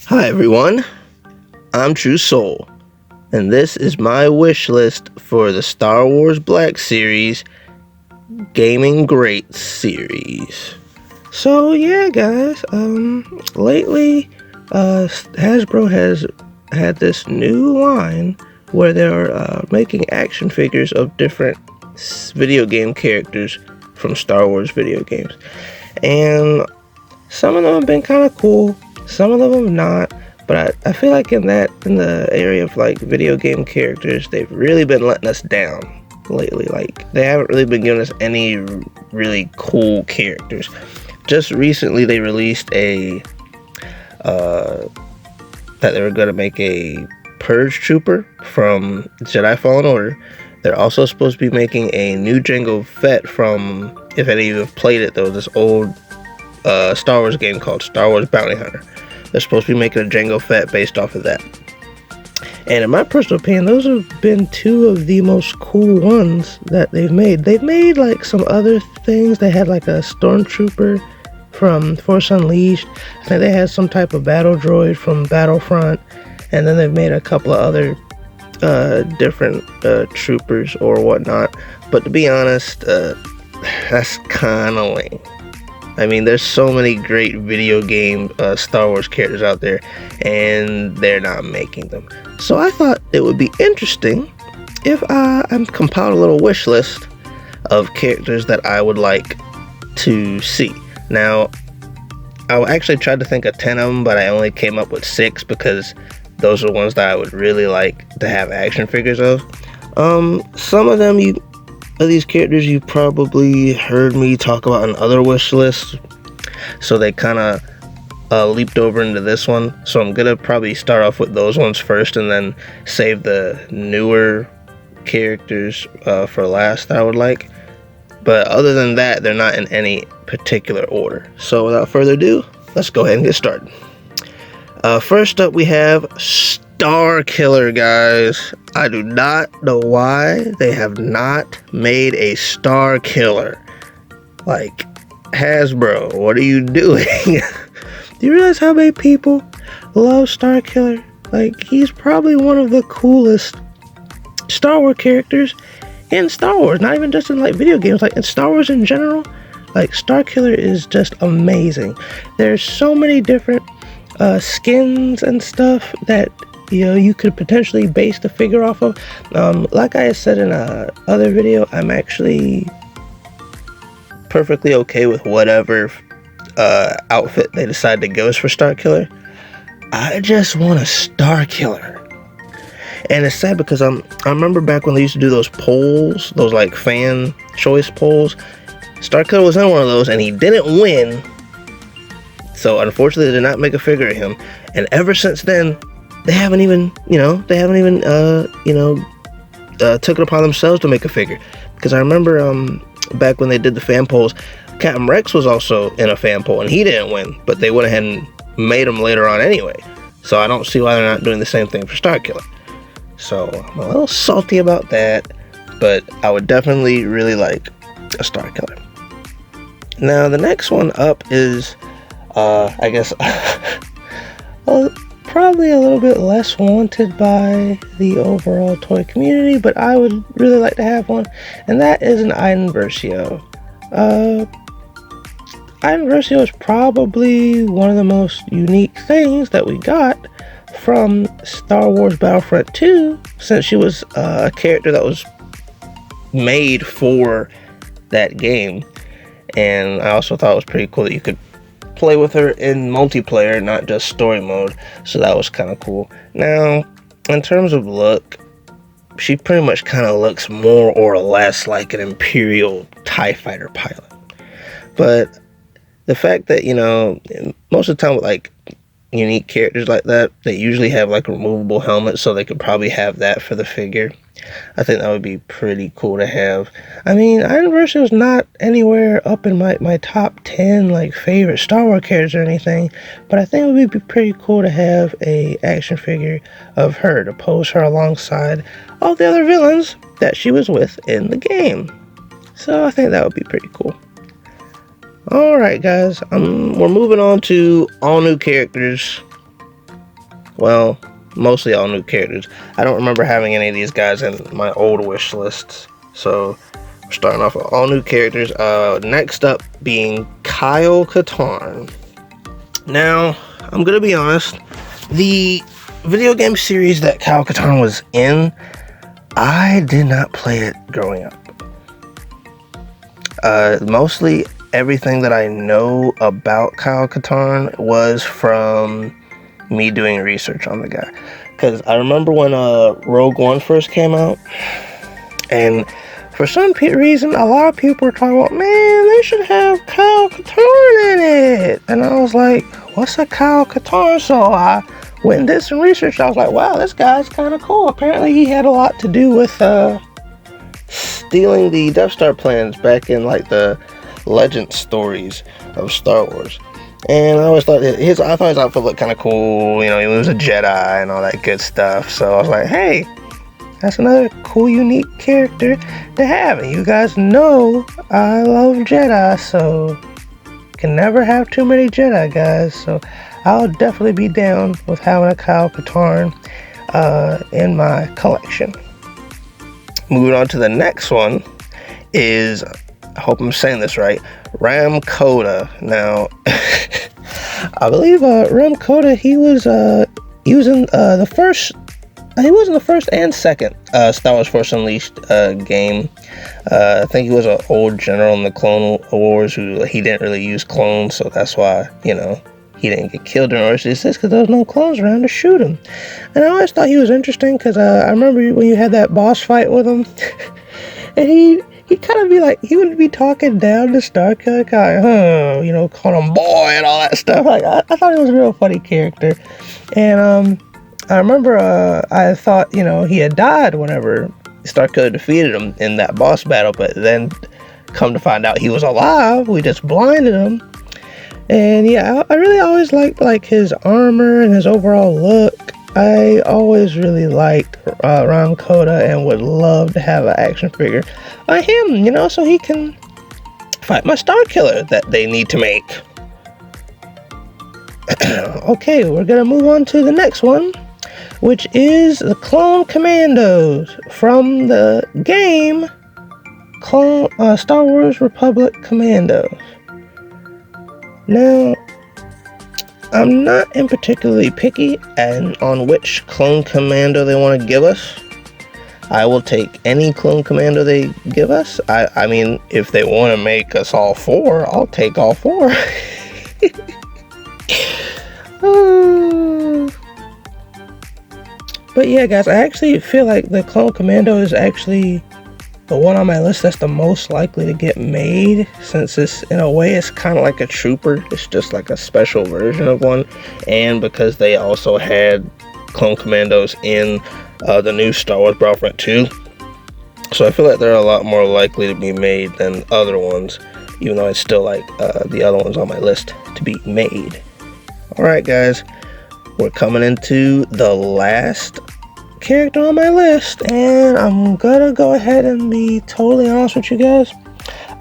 Hi everyone, I'm True Soul, and this is my wish list for the Star Wars Black Series Gaming Greats series. So yeah guys, lately Hasbro has had this new line where they're making action figures of different video game characters from Star Wars video games. And some of them have been kind of cool, some of them have not, but I feel like in the area of like video game characters, they've really been letting us down lately. Like they haven't really been giving us any really cool characters. Just recently they released that they were going to make a Purge Trooper from Jedi Fallen Order. They're also supposed to be making a new Jango Fett from, if any of you have played it though, this old Star Wars game called Star Wars Bounty Hunter. They're supposed to be making a Jango Fett based off of that. And in my personal opinion, those have been two of the most cool ones that they've made. They've made like some other things. They had like a Stormtrooper from Force Unleashed. I think they had some type of battle droid from Battlefront. And then they've made a couple of other different troopers or whatnot. But to be honest, that's kind of lame. I mean, there's so many great video game Star Wars characters out there, and they're not making them. So I thought it would be interesting if I compiled a little wish list of characters that I would like to see. Now, I actually tried to think of 10 of them, but I only came up with 6 because those are the ones that I would really like to have action figures of. Some of them these characters you probably heard me talk about in other wish lists, so they kind of leaped over into this one. So I'm gonna probably start off with those ones first and then save the newer characters for last that I would like. But other than that, they're not in any particular order. So without further ado, let's go ahead and get started. First up, we have Starkiller, guys. I do not know why they have not made a Starkiller. Like, Hasbro, what are you doing? Do you realize how many people love Starkiller? Like, he's probably one of the coolest Star Wars characters in Star Wars. Not even just in, like, video games. Like, in Star Wars in general, like, Starkiller is just amazing. There's so many different skins and stuff that you could potentially base the figure off of. Like I said in a other video, I'm actually perfectly okay with whatever outfit they decide to go for Starkiller. I just want a Starkiller. And it's sad because I remember back when they used to do those polls, those like fan choice polls. Starkiller was in one of those and he didn't win. So unfortunately, they did not make a figure of him, and ever since then, they haven't even took it upon themselves to make a figure. Because I remember back when they did the fan polls, Captain Rex was also in a fan poll, and he didn't win, but they went ahead and made him later on anyway. So I don't see why they're not doing the same thing for Starkiller. So I'm a little salty about that, but I would definitely really like a Starkiller. Now the next one up is, I guess, probably a little bit less wanted by the overall toy community, but I would really like to have one, and that is an Iden Versio. Iden Versio is probably one of the most unique things that we got from Star Wars Battlefront 2, since she was a character that was made for that game. And I also thought it was pretty cool that you could play with her in multiplayer, not just story mode, so that was kind of cool. Now, in terms of look, she pretty much kind of looks more or less like an Imperial TIE fighter pilot. But the fact that, most of the time with like unique characters like that, they usually have like removable helmets, so they could probably have that for the figure. I think that would be pretty cool to have. I mean, Iden Versio is not anywhere up in my top 10 like favorite Star Wars characters or anything, but I think it would be pretty cool to have a action figure of her to pose her alongside all the other villains that she was with in the game. So I think that would be pretty cool. Alright guys, we're moving on to all new characters Well, mostly all new characters. I don't remember having any of these guys in my old wish lists. So we're starting off with all new characters. Next up being Kyle Katarn. Now, I'm gonna be honest, the video game series that Kyle Katarn was in, I did not play it growing up. Mostly everything that I know about Kyle Katarn was from me doing research on the guy. Because I remember when Rogue One first came out, and for some reason, a lot of people were talking about, man, they should have Kyle Katarn in it. And I was like, what's a Kyle Katarn? So I went and did some research. I was like, wow, this guy's kind of cool. Apparently he had a lot to do with stealing the Death Star plans back in like the legend stories of Star Wars. And I always thought his outfit looked kind of cool. You know, he was a Jedi and all that good stuff. So I was like, hey, that's another cool, unique character to have. And you guys know I love Jedi, so can never have too many Jedi, guys. So I'll definitely be down with having a Kyle Katarn in my collection. Moving on to the next one is, I hope I'm saying this right, Ramcoda. Now, I believe Ramcoda, he was in the first. He was in the first and second Star Wars Force Unleashed game. I think he was an old general in the Clone Wars who he didn't really use clones, so that's why, you know, he didn't get killed during Order 66 because there was no clones around to shoot him. And I always thought he was interesting because I remember when you had that boss fight with him, and he'd kind of be like, he would be talking down to Starkiller, kind of, you know, calling him boy and all that stuff. Like I thought he was a real funny character, and I remember I thought, you know, he had died whenever Starkiller defeated him in that boss battle, but then come to find out he was alive. We just blinded him. And yeah, I really always liked like his armor and his overall look. I always really liked Ramcoda and would love to have an action figure of him, you know, so he can fight my Starkiller that they need to make. Okay, we're gonna move on to the next one, which is the Clone Commandos from the game Star Wars Republic Commando. Now, I'm not in particularly picky on which Clone Commando they want to give us. I will take any Clone Commando they give us. I mean, if they want to make us all four, I'll take all four. But yeah, guys, I actually feel like the Clone Commando is actually the one on my list that's the most likely to get made, since it's, in a way, it's kind of like a trooper. It's just like a special version of one, and because they also had Clone Commandos in the new Star Wars Battlefront 2, so I feel like they're a lot more likely to be made than other ones, even though I still like the other ones on my list to be made. Alright guys, we're coming into the last character on my list, and I'm gonna go ahead and be totally honest with you guys.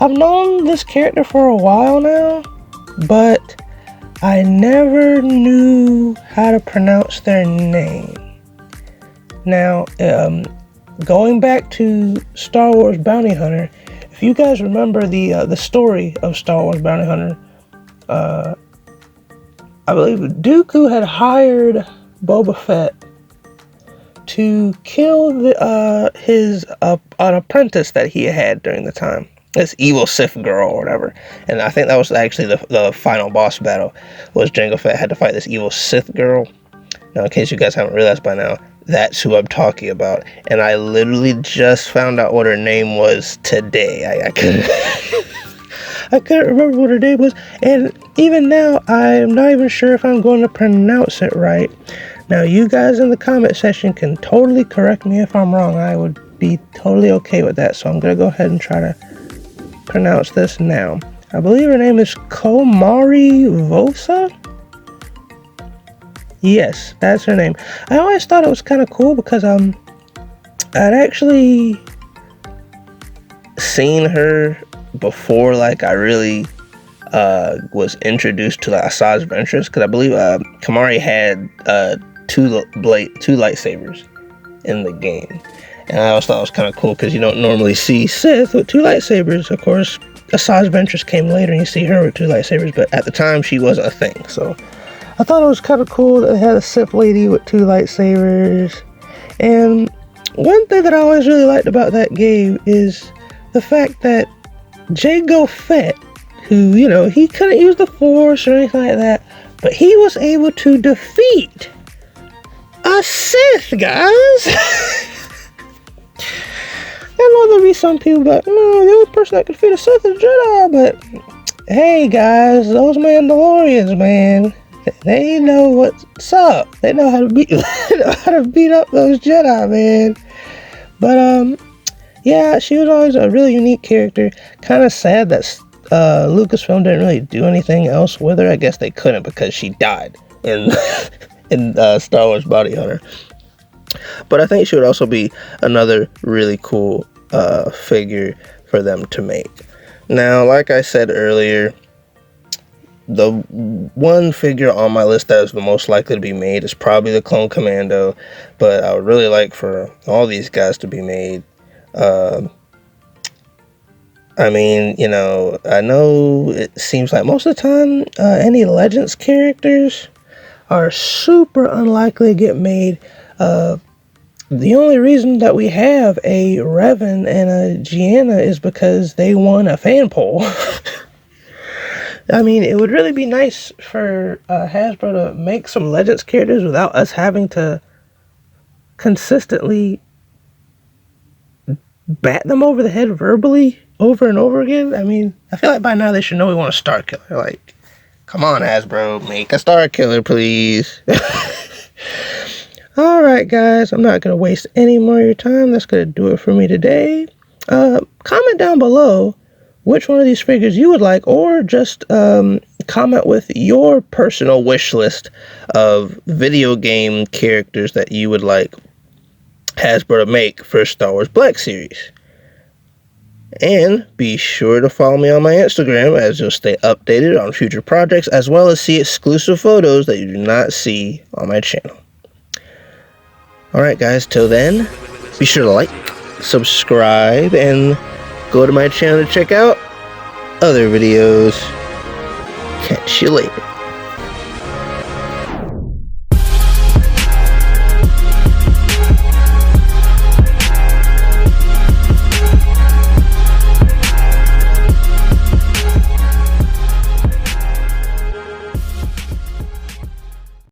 I've known this character for a while now, but I never knew how to pronounce their name. Now, going back to Star Wars Bounty Hunter, if you guys remember the story of Star Wars Bounty Hunter, I believe Dooku had hired Boba Fett to kill an apprentice that he had during the time, this evil Sith girl or whatever. And I think that was actually the final boss battle, was Jango Fett had to fight this evil Sith girl. Now, in case you guys haven't realized by now, that's who I'm talking about. And I literally just found out what her name was today. I couldn't I couldn't remember what her name was, and even now I'm not even sure if I'm going to pronounce it right. Now, you guys in the comment section can totally correct me if I'm wrong. I would be totally okay with that. So I'm going to go ahead and try to pronounce this now. I believe her name is Kamino Vosa. Yes, that's her name. I always thought it was kind of cool because I'd actually seen her before, like, I really was introduced to the Asajj Ventress, because I believe Kamari had two lightsabers in the game. And I always thought it was kind of cool because you don't normally see Sith with two lightsabers. Of course, Asajj Ventress came later and you see her with two lightsabers, but at the time she was a thing. So I thought it was kind of cool that they had a Sith lady with two lightsabers. And one thing that I always really liked about that game is the fact that Jango Fett, who, you know, he couldn't use the Force or anything like that, but he was able to defeat a Sith, guys. I know there'll be some people like, no, the only person that can defeat a Sith is Jedi, but hey, guys, those Mandalorians, man, they know what's up. They know how to beat up those Jedi, man. But yeah, she was always a really unique character. Kind of sad that Lucasfilm didn't really do anything else with her. I guess they couldn't because she died in Star Wars Bounty Hunter. But I think she would also be another really cool figure for them to make. Now, like I said earlier, the one figure on my list that is the most likely to be made is probably the Clone Commando, but I would really like for all these guys to be made. I mean, you know, I know it seems like most of the time any Legends characters are super unlikely to get made. The only reason that we have a Revan and a Gianna is because they won a fan poll. I mean, it would really be nice for Hasbro to make some Legends characters without us having to consistently bat them over the head verbally over and over again. I mean, I feel like by now they should know we want a Starkiller. Like, come on, Hasbro, make a Starkiller, please. Alright, guys, I'm not going to waste any more of your time. That's going to do it for me today. Comment down below which one of these figures you would like, or just comment with your personal wish list of video game characters that you would like Hasbro to make for Star Wars Black Series. And be sure to follow me on my Instagram, as you'll stay updated on future projects, as well as see exclusive photos that you do not see on my channel. Alright guys, till then, be sure to like, subscribe, and go to my channel to check out other videos. Catch you later.